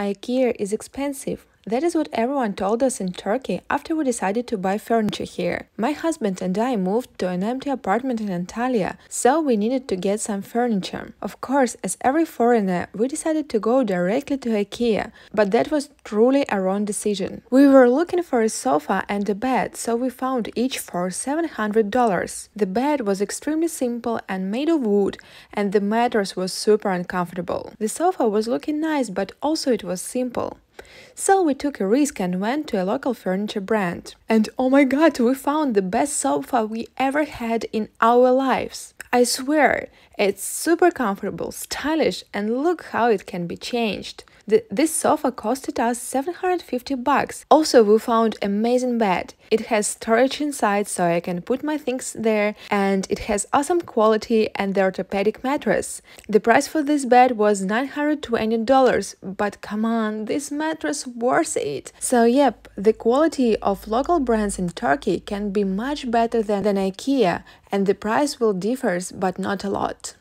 IKEA is expensive. That is what everyone told us in Turkey after we decided to buy furniture here. My husband and I moved to an empty apartment in Antalya, so we needed to get some furniture. Of course, as every foreigner, we decided to go directly to IKEA, but that was truly a wrong decision. We were looking for a sofa and a bed, so we found each for $700. The bed was extremely simple and made of wood, and the mattress was super uncomfortable. The sofa was looking nice, but also it was simple. So we took a risk and went to a local furniture brand. And oh my god, we found the best sofa we ever had in our lives. I swear, it's super comfortable, stylish, and look how it can be changed. This sofa costed us $750. Also, we found amazing bed. It has storage inside, so I can put my things there, and it has awesome quality and the orthopedic mattress. The price for this bed was $920, but come on, this mattress worth it. So yep, the quality of local brands in Turkey can be much better than IKEA, and the price will differ, but not a lot.